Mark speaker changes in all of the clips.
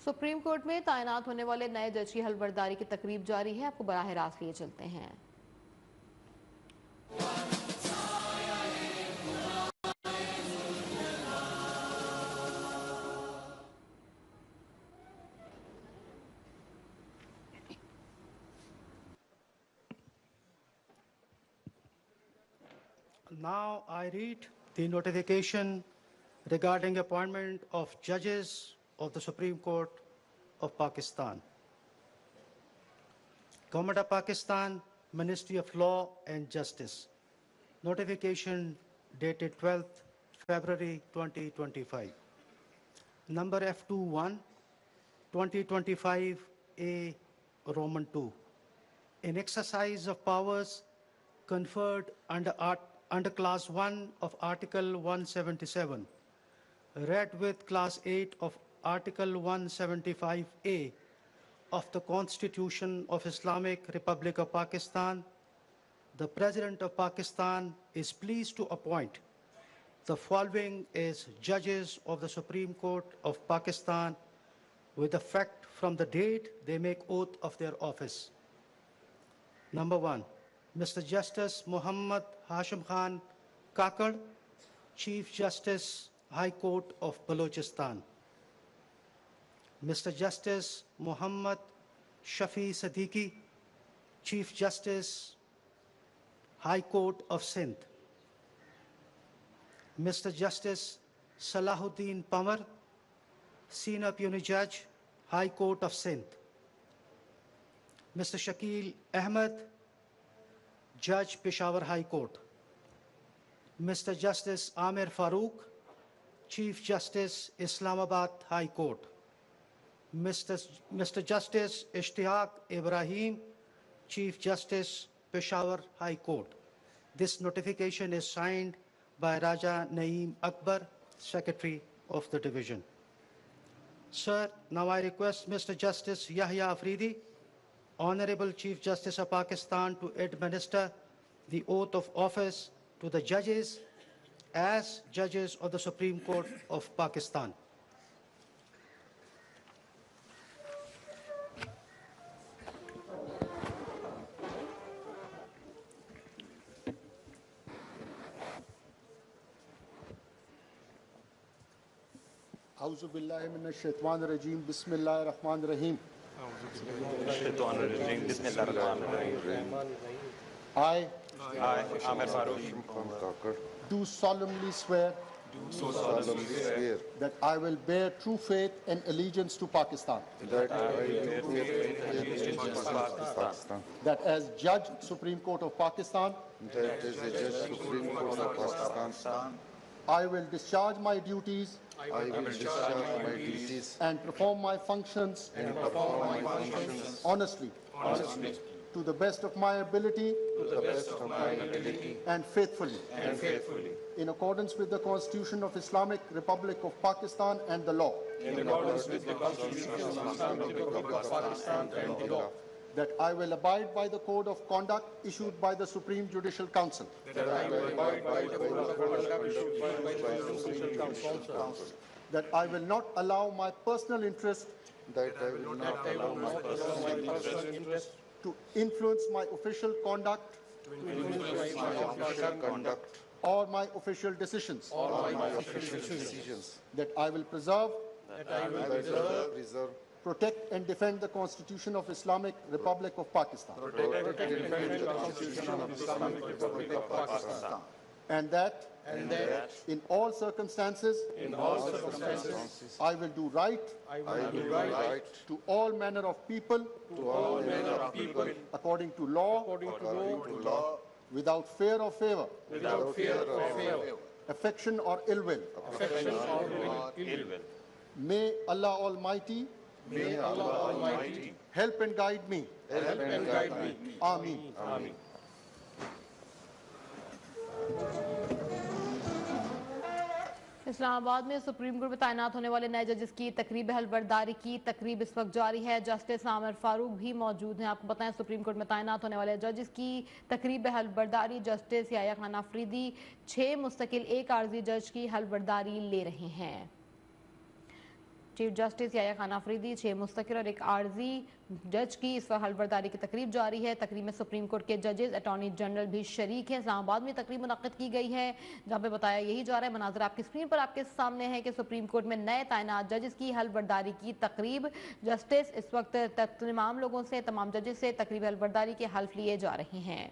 Speaker 1: Supreme court में तैनात होने वाले नए जज की हलफबर्दारी की तकरीब जारी है। आपको बराह रास्त लिए चलते हैं।
Speaker 2: Now I read the notification regarding appointment of judges of the Supreme Court of Pakistan. Government of Pakistan, Ministry of Law and Justice. Notification dated 12th February 2025. Number F21, 2025A Roman 2. In exercise of powers conferred under Class 1 of Article 177, read with Class 8 of Article 175A of the Constitution of Islamic Republic of Pakistan, the President of Pakistan is pleased to appoint the following as judges of the Supreme Court of Pakistan with effect from the date they make oath of their office. Number 1, Mr. Justice Muhammad Hashim Khan Kakad, Chief Justice, High Court of Balochistan. Mr. Justice Muhammad Shafi Siddiqui, Chief Justice, High Court of Sindh. Mr. Justice Salahuddin Pamar, Senior Puisne Judge, High Court of Sindh. Mr. Shakil Ahmed, Judge, Peshawar High Court. Mr. Justice Amir Farooq, Chief Justice, Islamabad High Court. Mr. Justice Ishtihaq Ibrahim, Chief Justice, Peshawar High Court. This notification is signed by Raja Naeem Akbar, Secretary of the Division. Sir, now I request Mr. Justice Yahya Afridi, Honorable Chief Justice of Pakistan, to administer the oath of office to the judges as judges of the Supreme Court of Pakistan.
Speaker 3: Auzu billahi minash shaitanir rajim. Bismillahir rahmanir rahim. I,
Speaker 4: Amir Farooq,
Speaker 3: do solemnly swear that I will bear true faith and allegiance to Pakistan, that as Judge Supreme Court of Pakistan, I will discharge my duties and perform my functions honestly, to the best of my ability, and faithfully, in accordance with the Constitution of Islamic Republic of Pakistan and the law. That I will abide by the code of conduct issued by the Supreme Judicial Council. That I will not allow my personal interest to influence my official conduct or my official decisions. That I will preserve, protect and defend the Constitution of Islamic Republic of Pakistan. And that in all circumstances, I will do right to all manner of people, according to law, without fear or favor, affection or ill will. May Allah Almighty help and guide me. Ameen.
Speaker 1: Islamabad में supreme court में तैनात होने वाले नए जजेस की तकरीब हलफबर्दारी की तकरीब इस वक्त जारी है। जस्टिस आमिर फारूक भी मौजूद हैं। आपको बताएं, सुप्रीम कोर्ट में तैनात होने वाले जजेस की तकरीब हलफबर्दारी जस्टिस याह्या खान अफरीदी 6 मुस्तकिल एक आर्जी जज की हलफबर्दारी ले रहे हैं। चीफ जस्टिस याया खान अफरीदी, 6 मुस्तकिल और एक आर्जी जज की इस वक्त हलफबरदारी की तकरीब जारी है। तकरीब में सुप्रीम कोर्ट के जजेस, अटॉर्नी जनरल भी शरीक हैं। इस्लामाबाद में तकरीब मुनक्किद की गई है जहाँ पे बताया यही जा रहा है, मनाजर आपकी स्क्रीन पर आपके सामने है कि सुप्रीम कोर्ट में नए तैनात जजेस की हलफबरदारी की तकरीब। जस्टिस इस वक्त तमाम लोगों से, तमाम जजेस से तकरीब हलफबरदारी के हल्फ लिए जा रहे हैं।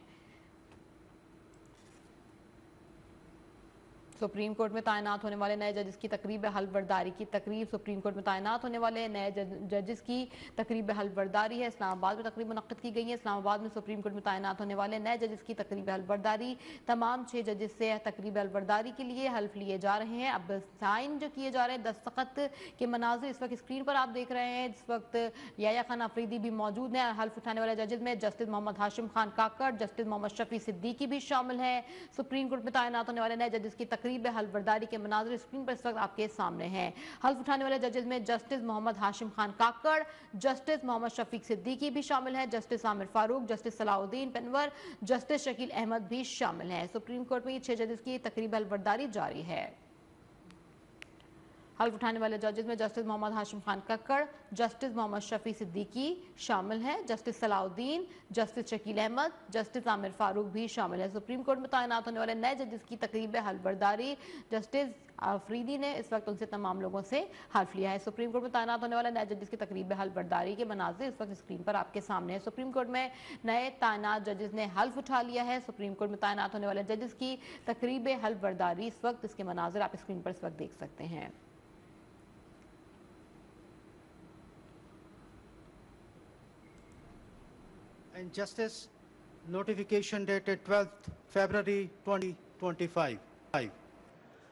Speaker 1: सुप्रीम कोर्ट में तैनात होने वाले नए जजेस की तकरीब हलफबरदारी की तकरीब। सुप्रीम कोर्ट में तैनात होने वाले नए जजेस की तकरीब हलफबरदारी है। इस्लामाबाद में तकरीब मुनक्किद की गई है। इस्लामाबाद में सुप्रीम कोर्ट में तैनात होने वाले नए जजेस की तकरीब हलफबरदारी। तमाम 6 जजेस से तकरीब हलफबरदारी के लिए हल्फ लिए जा रहे हैं। अब साइन जो किए जा रहे हैं, दस्तखत के मनाजिर इस वक्त स्क्रीन पर आप देख रहे हैं। इस वक्त याया खान अफरीदी भी मौजूद हैं। हल्फ उठाने वाले जजेस में जस्टिस मोहम्मद हाशिम खान काकड़, जस्टिस मोहम्मद शफी सिद्दीकी भी शामिल है। सुप्रीम कोर्ट में तैनात होने वाले नए जजेस की तकरीब हलफबरदारी के मनाजिर स्क्रीन पर इस वक्त आपके सामने हैं। हल्फ उठाने वाले जजेस में जस्टिस मोहम्मद हाशिम खान काकड़, जस्टिस मोहम्मद शफीक सिद्दीकी भी शामिल है, justice Aamir Farooq, justice Salahuddin Panhwar, justice Shakeel Ahmad भी शामिल हैं। सुप्रीम कोर्ट में 6 जजेस की तकरीब हलफबरदारी जारी है। हल्फ उठाने वाले जजेस में जस्टिस मोहम्मद हाशिम खान कक्कड़, जस्टिस मोहम्मद शफी सिद्दीकी शामिल हैं, justice Salahuddin, justice Shakeel Ahmed, justice Aamir Farooq भी शामिल है। सुप्रीम कोर्ट में तैनात होने वाले नए जजेस की तकरीब हलफबरदारी जस्टिस अफरीदी ने इस वक्त उनसे तमाम लोगों से हल्फ लिया है। सुप्रीम कोर्ट में तैनात होने वाले नए जजेस की तकरीब हलफबरदारी के मनाजिर इस वक्त स्क्रीन पर आपके सामने है। सुप्रीम कोर्ट में नए तैनात जजेस ने हल्फ उठा लिया है। सुप्रीम कोर्ट में तैनात होने वाले जजेस की तकरीब हलफबरदारी इस वक्त, इसके मनाजिर आप स्क्रीन पर इस वक्त देख सकते हैं।
Speaker 2: And Justice, notification dated 12th February 2025.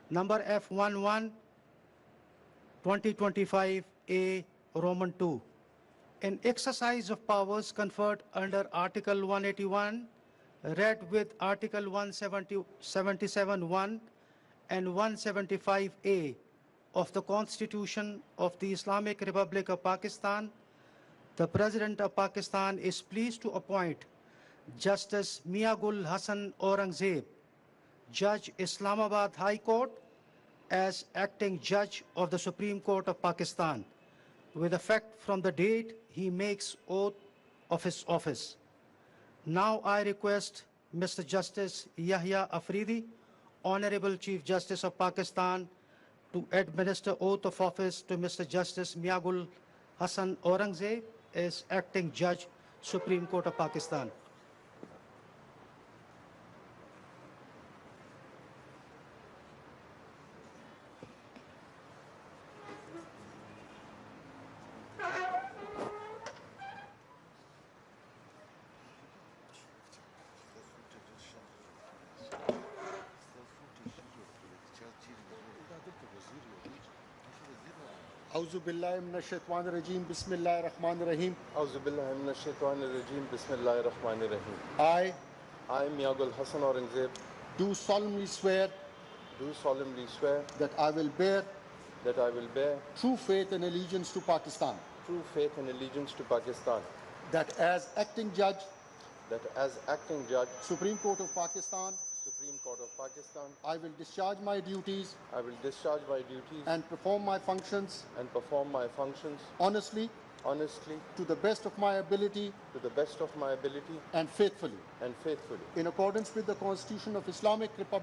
Speaker 2: Number F11 2025A Roman 2. In exercise of powers conferred under Article 181, read with Article 177(1) and 175A of the Constitution of the Islamic Republic of Pakistan, the President of Pakistan is pleased to appoint Justice Miagul Hassan Aurangzeb, Judge Islamabad High Court, as acting Judge of the Supreme Court of Pakistan, with effect from the date he makes oath of his office. Now I request Mr. Justice Yahya Afridi, Honorable Chief Justice of Pakistan, to administer oath of office to Mr. Justice Miagul Hassan Aurangzeb as acting Judge, Supreme Court of Pakistan.
Speaker 3: Auzubillahiminash-shaytanir-rajim, Bismillahir-Rahmanir-Rahim.
Speaker 4: Auzubillahiminash-shaytanir-rajim, Bismillahir-Rahmanir-Rahim.
Speaker 3: I
Speaker 4: I, Miagul Hassan Aurangzeb,
Speaker 3: do solemnly swear
Speaker 4: do solemnly swear
Speaker 3: that I will bear
Speaker 4: that I will bear
Speaker 3: true faith and allegiance to Pakistan,
Speaker 4: true faith and allegiance to Pakistan,
Speaker 3: that as acting Judge,
Speaker 4: that as acting Judge,
Speaker 3: Supreme Court of Pakistan,
Speaker 4: Supreme Court of Pakistan,
Speaker 3: I will discharge my duties
Speaker 4: I will discharge my duties
Speaker 3: and perform my functions
Speaker 4: and perform my functions
Speaker 3: honestly,
Speaker 4: honestly,
Speaker 3: to the best of my ability
Speaker 4: to the best of my ability
Speaker 3: and faithfully,
Speaker 4: and faithfully,
Speaker 3: in accordance with the Constitution of Islamic Republic